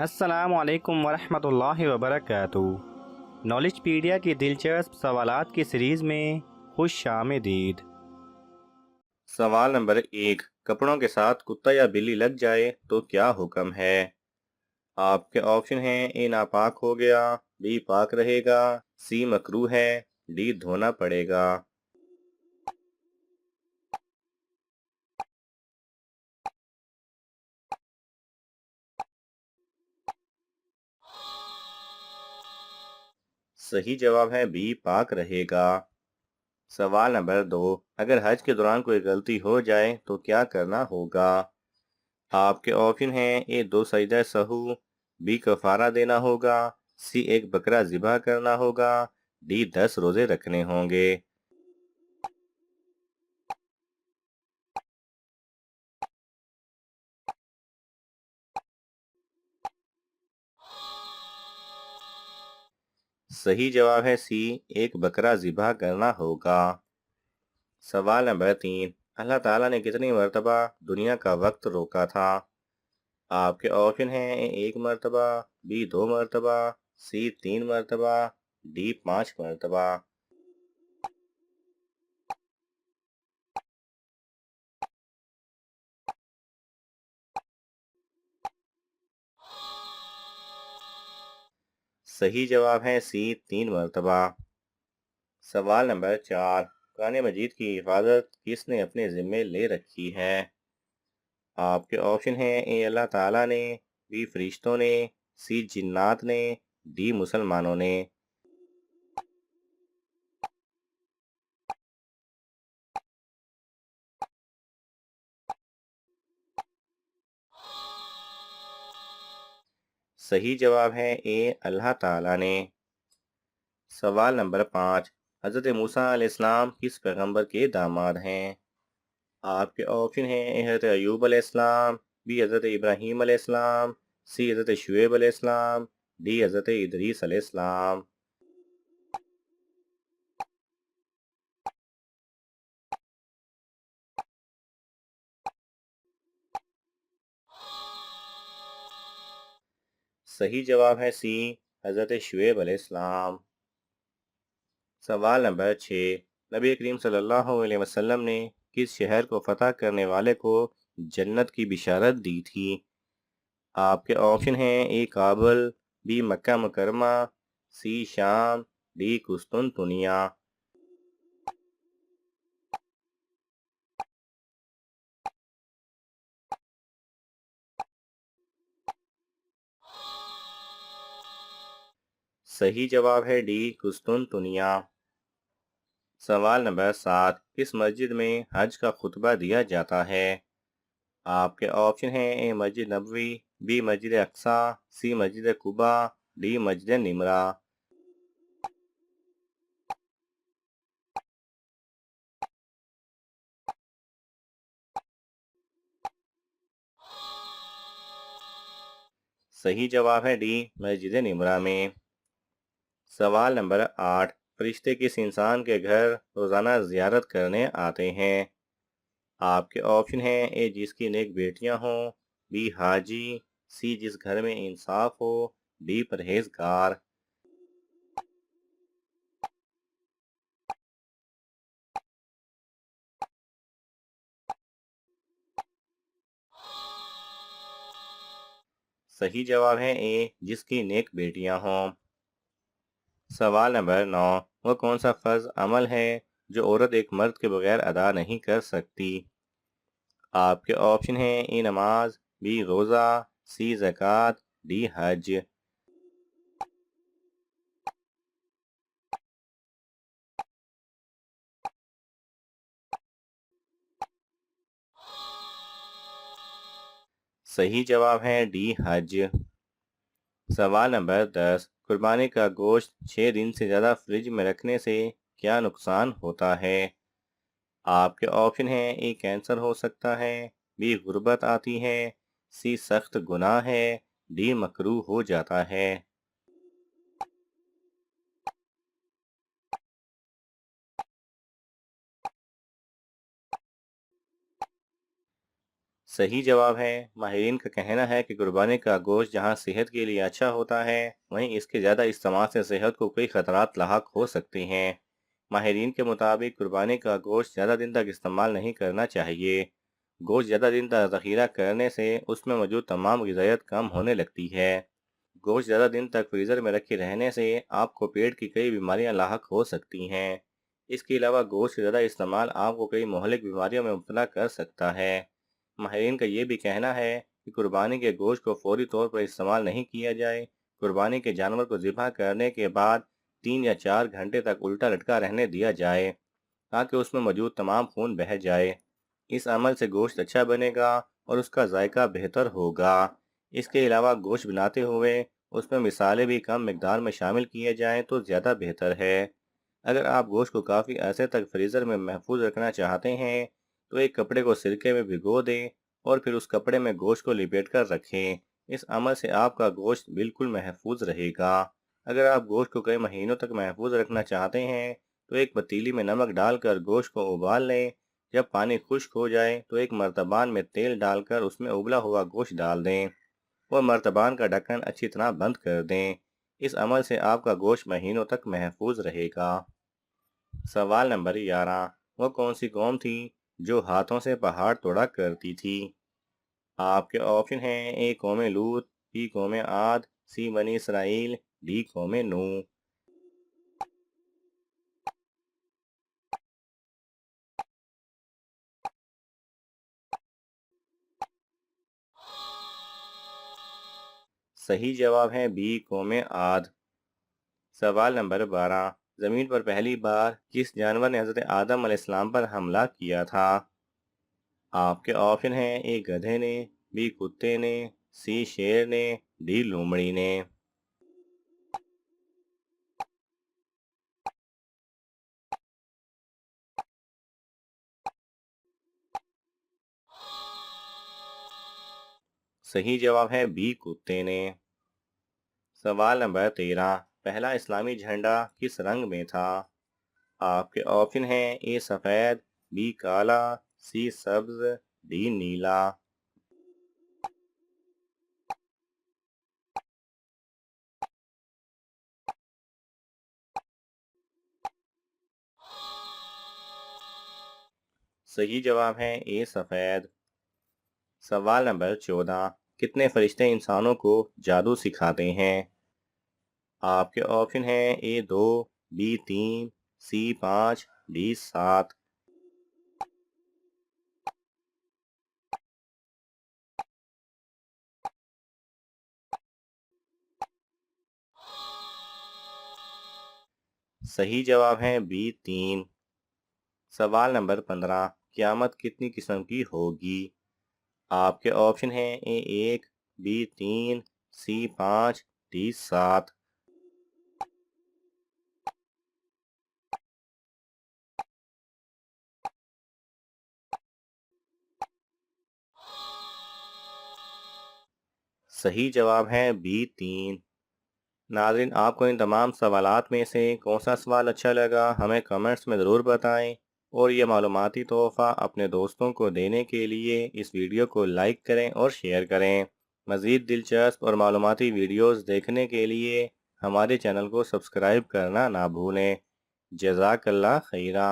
السلام علیکم ورحمۃ اللہ وبرکاتہ۔ نالج پیڈیا کی دلچسپ سوالات کی سیریز میں خوش آمدید۔ سوال نمبر 1، کپڑوں کے ساتھ کتا یا بلی لگ جائے تو کیا حکم ہے؟ آپ کے آپشن ہیں: اے ناپاک ہو گیا، بی پاک رہے گا، سی مکروہ ہے، ڈی دھونا پڑے گا۔ صحیح جواب ہے بی پاک رہے گا۔ سوال نمبر 2، اگر حج کے دوران کوئی غلطی ہو جائے تو کیا کرنا ہوگا؟ آپ کے آپشن ہیں: اے 2 سجدہ سہو، بی کفارہ دینا ہوگا، سی 1 بکرا ذبح کرنا ہوگا، ڈی 10 روزے رکھنے ہوں گے۔ صحیح جواب ہے سی 1 بکرا ذبح کرنا ہوگا۔ سوال نمبر 3، اللہ تعالیٰ نے کتنی مرتبہ دنیا کا وقت روکا تھا؟ آپ کے آپشن ہیں: اے 1 مرتبہ، بی 2 مرتبہ، سی 3 مرتبہ، ڈی 5 مرتبہ۔ صحیح جواب ہے سی 3 مرتبہ۔ سوال نمبر 4، قرآن مجید کی حفاظت کس نے اپنے ذمے لے رکھی ہے؟ آپ کے آپشن ہیں: اے اللہ تعالیٰ نے، بی فرشتوں نے، سی جنات نے، ڈی مسلمانوں نے۔ صحیح جواب ہے اے اللہ تعالیٰ نے۔ سوال نمبر 5، حضرت موسیٰ علیہ السلام کس پیغمبر کے داماد ہیں؟ آپ کے آپشن ہیں: اے حضرت ایوب علیہ السلام، بی حضرت ابراہیم علیہ السلام، سی حضرت شعیب علیہ السلام، ڈی حضرت ادریس علیہ السلام۔ صحیح جواب ہے سی حضرت شعیب علیہ السلام۔ سوال نمبر 6، نبی کریم صلی اللہ علیہ وسلم نے کس شہر کو فتح کرنے والے کو جنت کی بشارت دی تھی؟ آپ کے آپشن ہیں: اے کابل، بی مکہ مکرمہ، سی شام، ڈی قسطنطنیہ۔ صحیح جواب ہے ڈی قسطنطنیہ۔ سوال نمبر 7، کس مسجد میں حج کا خطبہ دیا جاتا ہے؟ آپ کے آپشن ہیں: اے Masjid Nabawi, be Masjid Aqsa, C Masjid Quba, D مسجد نمرہ۔ صحیح جواب ہے ڈی مسجد نمرہ میں۔ سوال نمبر 8، فرشتے کس انسان کے گھر روزانہ زیارت کرنے آتے ہیں؟ آپ کے آپشن ہیں: اے جس کی نیک بیٹیاں ہوں، بی حاجی، سی جس گھر میں انصاف ہو، ڈی پرہیزگار۔ صحیح جواب ہے اے جس کی نیک بیٹیاں ہوں۔ سوال نمبر 9، وہ کون سا فرض عمل ہے جو عورت ایک مرد کے بغیر ادا نہیں کر سکتی؟ آپ کے آپشن ہیں: اے نماز، بی روزہ، سی زکوٰۃ، ڈی حج۔ صحیح جواب ہے ڈی حج۔ سوال نمبر 10، قربانی کا گوشت 6 دن سے زیادہ فریج میں رکھنے سے کیا نقصان ہوتا ہے؟ آپ کے آپشن ہیں: اے کینسر ہو سکتا ہے، بی غربت آتی ہے، سی سخت گناہ ہے، ڈی مکروہ ہو جاتا ہے۔ صحیح جواب ہے۔ ماہرین کا کہنا ہے کہ قربانی کا گوشت جہاں صحت کے لیے اچھا ہوتا ہے، وہیں اس کے زیادہ استعمال سے صحت کو کئی خطرات لاحق ہو سکتے ہیں۔ ماہرین کے مطابق قربانی کا گوشت زیادہ دن تک استعمال نہیں کرنا چاہیے۔ گوشت زیادہ دن تک ذخیرہ کرنے سے اس میں موجود تمام غذائیت کم ہونے لگتی ہے۔ گوشت زیادہ دن تک فریزر میں رکھے رہنے سے آپ کو پیٹ کی کئی بیماریاں لاحق ہو سکتی ہیں۔ اس کے علاوہ گوشت کا زیادہ استعمال آپ کو کئی مہلک بیماریوں میں مبتلا کر سکتا ہے۔ ماہرین کا یہ بھی کہنا ہے کہ قربانی کے گوشت کو فوری طور پر استعمال نہیں کیا جائے۔ قربانی کے جانور کو ذبح کرنے کے بعد 3 یا 4 گھنٹے تک الٹا لٹکا رہنے دیا جائے تاکہ اس میں موجود تمام خون بہہ جائے۔ اس عمل سے گوشت اچھا بنے گا اور اس کا ذائقہ بہتر ہوگا۔ اس کے علاوہ گوشت بناتے ہوئے اس میں مسالے بھی کم مقدار میں شامل کیے جائیں تو زیادہ بہتر ہے۔ اگر آپ گوشت کو کافی عرصے تک فریزر میں محفوظ رکھنا چاہتے ہیں تو ایک کپڑے کو سرکے میں بھگو دیں اور پھر اس کپڑے میں گوشت کو لپیٹ کر رکھیں۔ اس عمل سے آپ کا گوشت بالکل محفوظ رہے گا۔ اگر آپ گوشت کو کئی مہینوں تک محفوظ رکھنا چاہتے ہیں تو ایک پتیلی میں نمک ڈال کر گوشت کو ابال لیں۔ جب پانی خشک ہو جائے تو ایک مرتبان میں تیل ڈال کر اس میں ابلا ہوا گوشت ڈال دیں اور مرتبان کا ڈھکن اچھی طرح بند کر دیں۔ اس عمل سے آپ کا گوشت مہینوں تک محفوظ رہے گا۔ سوال نمبر 11، وہ کون سی قوم تھی جو ہاتھوں سے پہاڑ توڑا کرتی تھی؟ آپ کے آپشن ہیں: اے قوم لوط، بی قوم عاد، سی بنی اسرائیل، ڈی قوم نوح۔ صحیح جواب ہے بی قوم عاد۔ سوال نمبر 12، زمین پر پہلی بار کس جانور نے حضرت آدم علیہ السلام پر حملہ کیا تھا؟ آپ کے آپشن ہیں: اے گدھے نے، بی کتے نے، سی شیر نے، ڈی لومڑی نے۔ صحیح جواب ہے بی کتے نے۔ سوال نمبر 13، پہلا اسلامی جھنڈا کس رنگ میں تھا؟ آپ کے آپشن ہیں: اے سفید، بی کالا، سی سبز، ڈی نیلا۔ صحیح جواب ہے اے سفید۔ سوال نمبر 14، کتنے فرشتے انسانوں کو جادو سکھاتے ہیں؟ آپ کے آپشن ہیں: اے 2، بی 3، سی 5، ڈی 7۔ صحیح جواب ہے بی 3۔ سوال نمبر 15، قیامت کتنی قسم کی ہوگی؟ آپ کے آپشن ہیں: اے 1، بی 3، سی 5، ڈی 7۔ صحیح جواب ہے بی 3۔ ناظرین، آپ کو ان تمام سوالات میں سے کون سا سوال اچھا لگا ہمیں کمنٹس میں ضرور بتائیں، اور یہ معلوماتی تحفہ اپنے دوستوں کو دینے کے لیے اس ویڈیو کو لائک کریں اور شیئر کریں۔ مزید دلچسپ اور معلوماتی ویڈیوز دیکھنے کے لیے ہمارے چینل کو سبسکرائب کرنا نہ بھولیں۔ جزاک اللہ خیرہ۔